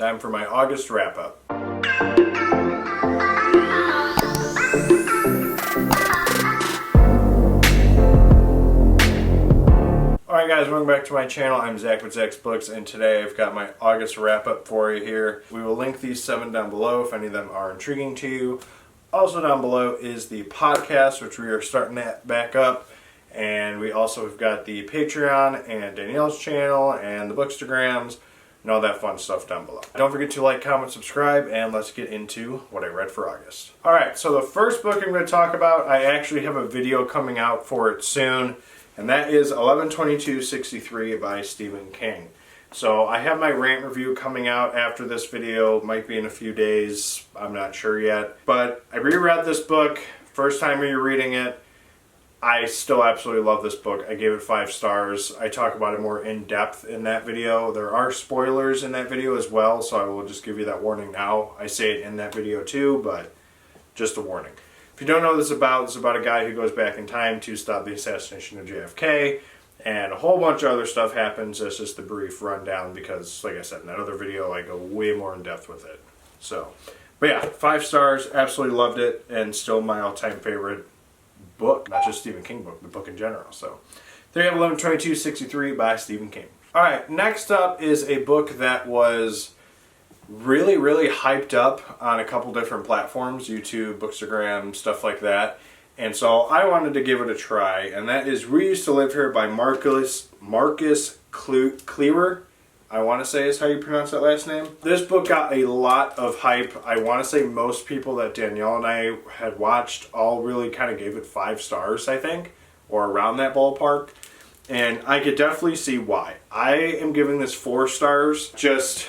Time for my August wrap-up. Alright guys, welcome back to my channel. I'm Zach with Zacks Books, and today I've got my August wrap-up for you here. We will link these 7 down below if any of them are intriguing to you. Also down below is the podcast, which we are starting that back up. And we also have got the Patreon and Danielle's channel and the Bookstagrams and all that fun stuff down below. Don't forget to like, comment, subscribe, and let's get into what I read for August. Alright, so the first book I'm going to talk about, I actually have a video coming out for it soon, and that is 11/22/63 by Stephen King. So I have my rant review coming out after this video, might be in a few days, I'm not sure yet. But I reread this book, first time rereading it. I still absolutely love this book. I gave it 5 stars. I talk about it more in depth in that video. There are spoilers in that video as well, so I will just give you that warning now. I say it in that video too, but just a warning. If you don't know what it's about a guy who goes back in time to stop the assassination of JFK, and a whole bunch of other stuff happens. That's just the brief rundown because, like I said, in that other video, I go way more in depth with it. So, but yeah, 5 stars. Absolutely loved it, and still my all-time favorite book, not just Stephen King book, the book in general. So there you have 11/22/63 by Stephen King. Alright, next up is a book that was really hyped up on a couple different platforms, YouTube, Bookstagram, stuff like that. And so I wanted to give it a try, and that is We Used to Live Here by Marcus Cleaver, I want to say is how you pronounce that last name. This book got a lot of hype. I want to say most people that Danielle and I had watched all really kind of gave it 5 stars, I think, or around that ballpark. And I could definitely see why. I am giving this 4 stars. Just,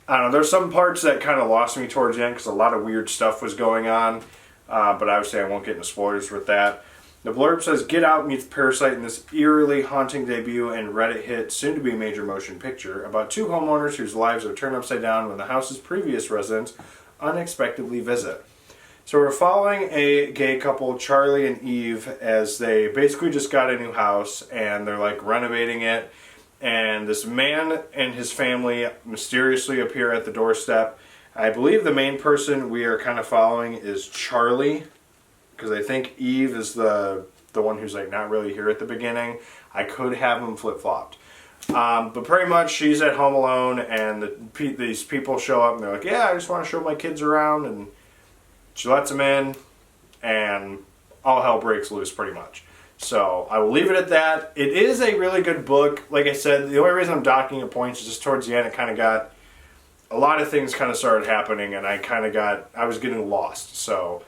I don't know, there's some parts that kind of lost me towards the end because a lot of weird stuff was going on. But obviously I won't get into spoilers with that. The blurb says, Get Out meets Parasite in this eerily haunting debut and Reddit hit, soon-to-be major motion picture, about 2 homeowners whose lives are turned upside down when the house's previous residents unexpectedly visit. So we're following a gay couple, Charlie and Eve, as they basically just got a new house, and they're like renovating it, and this man and his family mysteriously appear at the doorstep. I believe the main person we are kind of following is Charlie, because I think Eve is the one who's like not really here at the beginning. I could have them flip-flopped. But pretty much she's at home alone, and these people show up and they're like, yeah, I just want to show my kids around, and she lets them in, and all hell breaks loose pretty much. So I will leave it at that. It is a really good book. Like I said, the only reason I'm docking at points is just towards the end it kind of got, a lot of things kind of started happening, and I was getting lost. So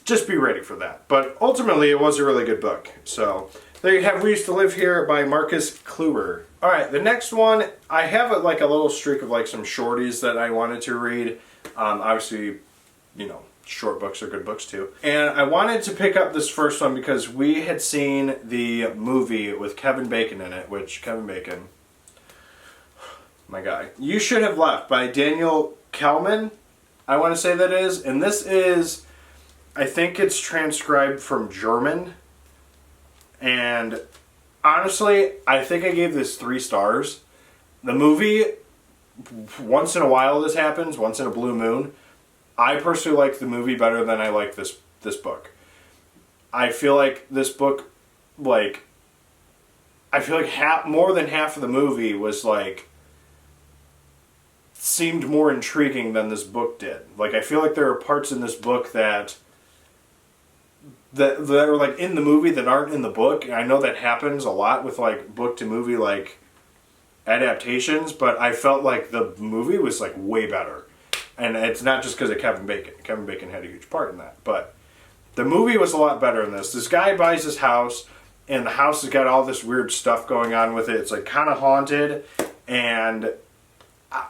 just be ready for that. But ultimately, it was a really good book. So there you have We Used to Live Here by Marcus Cleaver. Alright, the next one, I have a little streak of like some shorties that I wanted to read. Obviously, you know, short books are good books too. And I wanted to pick up this first one because we had seen the movie with Kevin Bacon in it, which Kevin Bacon, my guy. You Should Have Left by Danielle Kelman, I want to say that is. And this is, I think it's transcribed from German. And honestly, I think I gave this 3 stars. The movie, once in a while this happens, once in a blue moon. I personally like the movie better than I like this book. I feel like this book, I feel like more than half of the movie was seemed more intriguing than this book did. I feel like there are parts in this book that are in the movie that aren't in the book. And I know that happens a lot with book to movie adaptations, but I felt like the movie was way better. And it's not just because of Kevin Bacon. Kevin Bacon had a huge part in that, but the movie was a lot better in this. This guy buys his house, and the house has got all this weird stuff going on with it. It's kind of haunted, and I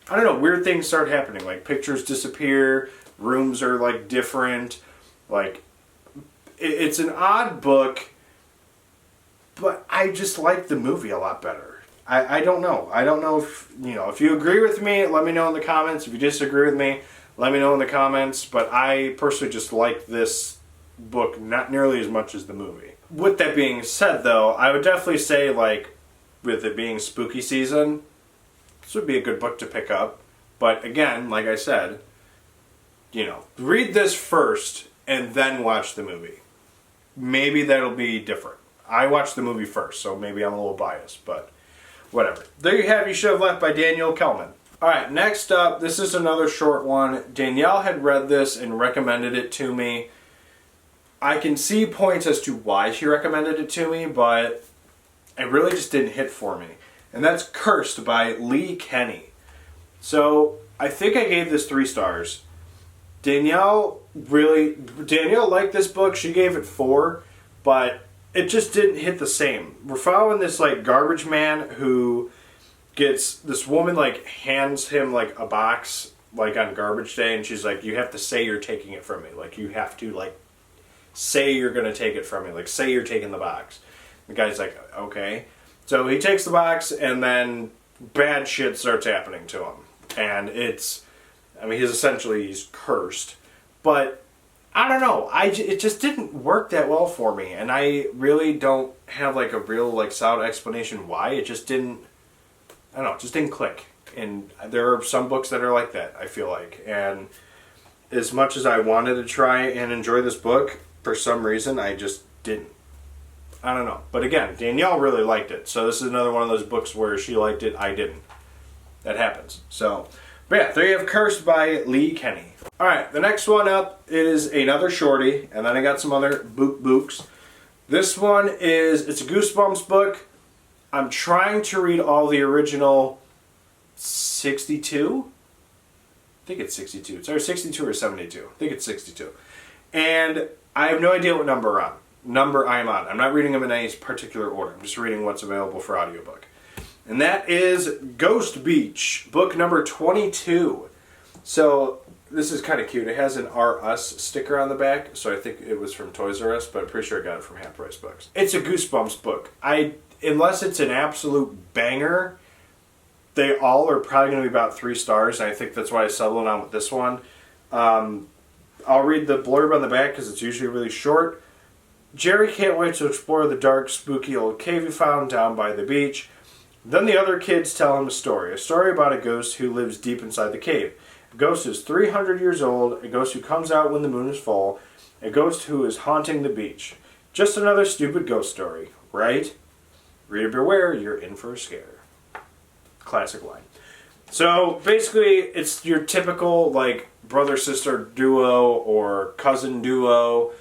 don't know, weird things start happening. Pictures disappear, rooms are different. It's an odd book, but I just like the movie a lot better. I don't know. I don't know if you agree with me, let me know in the comments. If you disagree with me, let me know in the comments. But I personally just like this book not nearly as much as the movie. With that being said, though, I would definitely say, with it being spooky season, this would be a good book to pick up. But again, like I said, read this first and then watch the movie. Maybe that'll be different. I watched the movie first, so maybe I'm a little biased, but whatever. There you have You Should Have Left by Danielle Kelman. Alright, next up, this is another short one. Danielle had read this and recommended it to me. I can see points as to why she recommended it to me, but it really just didn't hit for me. And that's Cursed by Lee Kenny. So, I think I gave this 3 stars. Danielle liked this book. She gave it 4, but it just didn't hit the same. We're following this garbage man who gets, this woman hands him a box on garbage day, and she's like, you have to say you're taking it from me. You have to say you're gonna take it from me. Say you're taking the box. The guy's like, okay. So he takes the box, and then bad shit starts happening to him. And he's cursed. But I don't know. It just didn't work that well for me, and I really don't have a real solid explanation why. It just didn't. I don't know. It just didn't click. And there are some books that are like that, I feel like. And as much as I wanted to try and enjoy this book, for some reason I just didn't. I don't know. But again, Danielle really liked it, so this is another one of those books where she liked it, I didn't. That happens. So, but yeah, there you have Cursed by Lee Kenny. Alright, the next one up is another shorty, and then I got some other books. This one it's a Goosebumps book. I'm trying to read all the original 62? I think it's 62. It's either 62 or 72. I think it's 62. And I have no idea what number I am on. I'm not reading them in any particular order. I'm just reading what's available for audiobook. And that is Ghost Beach, book number 22. So, this is kind of cute. It has an R Us sticker on the back, so I think it was from Toys R Us, but I'm pretty sure I got it from Half Price Books. It's a Goosebumps book. Unless it's an absolute banger, they all are probably going to be about 3 stars, and I think that's why I settled on with this one. I'll read the blurb on the back because it's usually really short. Jerry can't wait to explore the dark, spooky old cave he found down by the beach. Then the other kids tell him a story about a ghost who lives deep inside the cave. A ghost is 300 years old, a ghost who comes out when the moon is full, a ghost who is haunting the beach. Just another stupid ghost story, right? Reader beware, you're in for a scare. Classic line. So basically, it's your typical brother-sister duo or cousin duo.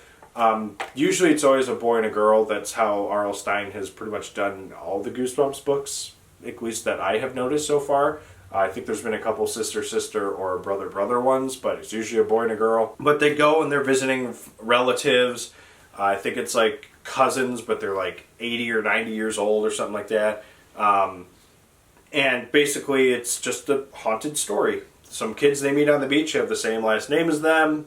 Usually it's always a boy and a girl. That's how R.L. Stine has pretty much done all the Goosebumps books, at least that I have noticed so far. I think there's been a couple sister-sister or brother-brother ones, but it's usually a boy and a girl. But they go and they're visiting relatives. I think it's cousins, but they're 80 or 90 years old or something like that. And basically it's just a haunted story. Some kids they meet on the beach have the same last name as them.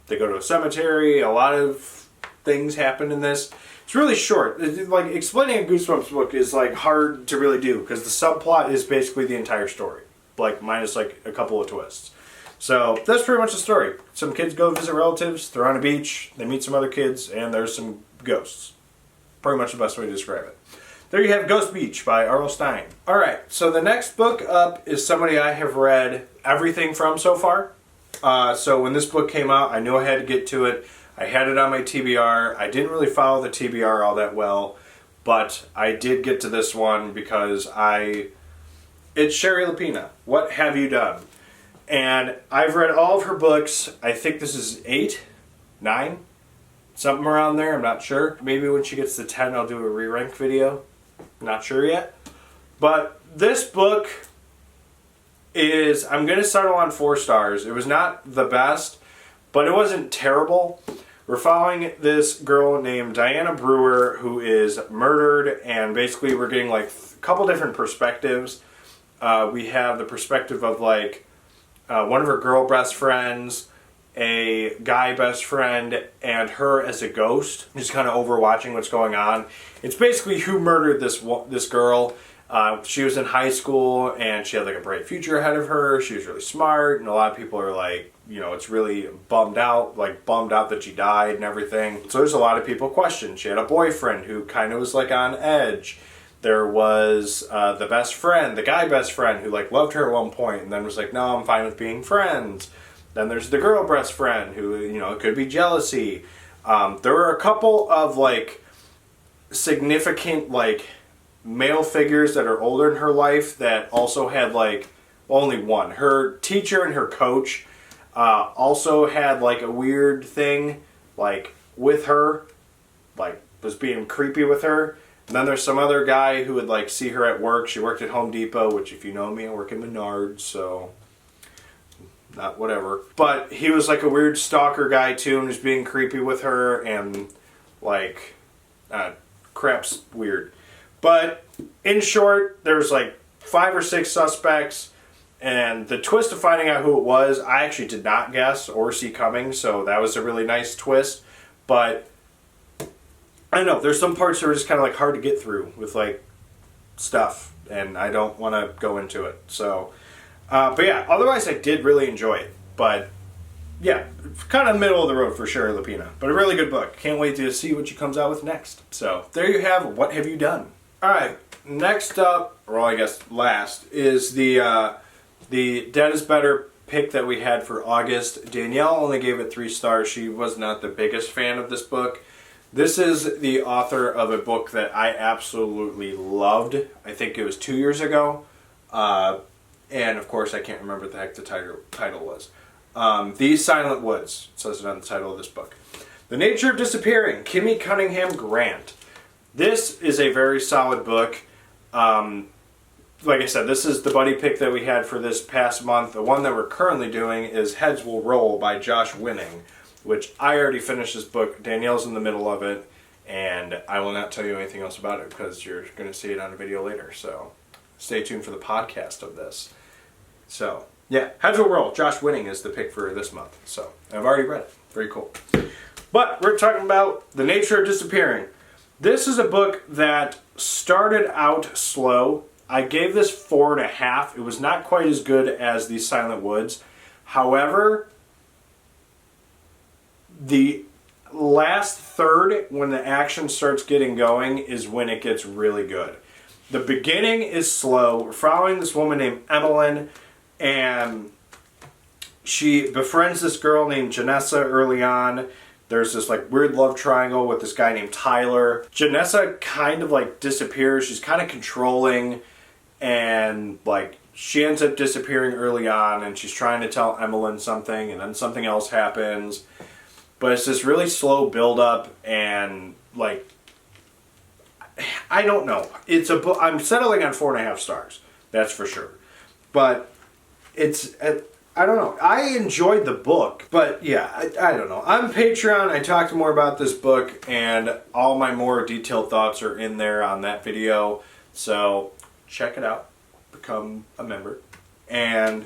They go to a cemetery. A lot of things happen in this. It's really short. Explaining a Goosebumps book is hard to really do because the subplot is basically the entire story, minus a couple of twists. So that's pretty much the story. Some kids go visit relatives. They're on a beach. They meet some other kids, and there's some ghosts. Pretty much the best way to describe it. There you have Ghost Beach by R.L. Stine. Alright, so the next book up is somebody I have read everything from so far. So when this book came out, I knew I had to get to it. I had it on my TBR. I didn't really follow the TBR all that well, but I did get to this one because it's Sherry Lapina. What Have You Done? And I've read all of her books. I think this is 8, 9, something around there. I'm not sure. Maybe when she gets to 10, I'll do a re-rank video. Not sure yet. But this book I'm going to settle on 4 stars. It was not the best, but it wasn't terrible. We're following this girl named Diana Brewer who is murdered, and basically we're getting a couple different perspectives. We have the perspective of one of her girl best friends, a guy best friend, and her as a ghost, just kind of overwatching what's going on. It's basically who murdered this girl. She was in high school, and she had a bright future ahead of her. She was really smart, and a lot of people are it's really bummed out that she died and everything. So there's a lot of people question. She had a boyfriend who kind of was on edge. There was the best friend, the guy best friend who like loved her at one point and then was like, no, I'm fine with being friends. Then there's the girl best friend who, you know, it could be jealousy. There were a couple of like significant like male figures that are older in her life that also had like, well, only one. Her teacher and her coach also had like a weird thing like with her, like was being creepy with her. And then there's some other guy who would like see her at work. She worked at Home Depot, which if you know me, I work in Menards, so not whatever. But he was like a weird stalker guy too, and was being creepy with her, and like crap's weird. But in short, there's like 5 or 6 suspects, and the twist of finding out who it was, I actually did not guess or see coming, so that was a really nice twist. But I don't know, there's some parts that are just kind of like hard to get through with like stuff, and I don't want to go into it. So, but yeah, otherwise I did really enjoy it. But yeah, kind of middle of the road for sure, Lapina. But a really good book. Can't wait to see what she comes out with next. So there you have What Have You Done? All right, next up, or I guess last, is the Dead is Better pick that we had for August. Danielle only gave it 3 stars. She was not the biggest fan of this book. This is the author of a book that I absolutely loved. I think it was 2 years ago. And of course, I can't remember what the heck the title was. These Silent Woods, it says it on the title of this book. The Nature of Disappearing, Kimmy Cunningham Grant. This is a very solid book. Like I said, this is the buddy pick that we had for this past month. The one that we're currently doing is Heads Will Roll by Josh Winning, which I already finished this book. Danielle's in the middle of it, and I will not tell you anything else about it because you're going to see it on a video later. So stay tuned for the podcast of this. So yeah, Heads Will Roll. Josh Winning is the pick for this month. So I've already read it. Very cool. But we're talking about The Nature of Disappearing. This is a book that started out slow. I gave this 4.5. It was not quite as good as The Silent Woods. However, the last third, when the action starts getting going, is when it gets really good. The beginning is slow. We're following this woman named Emmeline, and she befriends this girl named Janessa early on. There's this like weird love triangle with this guy named Tyler. Janessa kind of like disappears. She's kind of controlling, and like she ends up disappearing early on, and she's trying to tell Emmeline something, and then something else happens. But it's this really slow build up, and like I don't know. It's a book. I'm settling on 4.5 stars. That's for sure. But it's I don't know. I enjoyed the book, but yeah, I don't know. On Patreon, I talked more about this book, and all my more detailed thoughts are in there on that video. So check it out. Become a member. And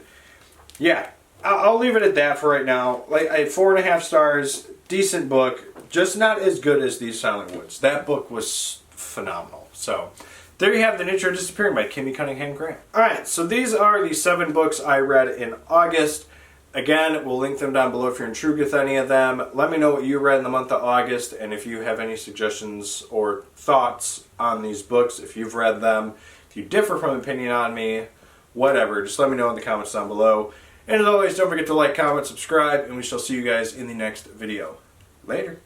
yeah, I'll leave it at that for right now. Like 4.5 stars, decent book, just not as good as These Silent Woods. That book was phenomenal. So there you have The Nature of Disappearing by Kimmy Cunningham Grant. Alright, so these are the 7 books I read in August. Again, we'll link them down below if you're intrigued with any of them. Let me know what you read in the month of August, and if you have any suggestions or thoughts on these books, if you've read them, if you differ from opinion on me, whatever, just let me know in the comments down below. And as always, don't forget to like, comment, subscribe, and we shall see you guys in the next video. Later.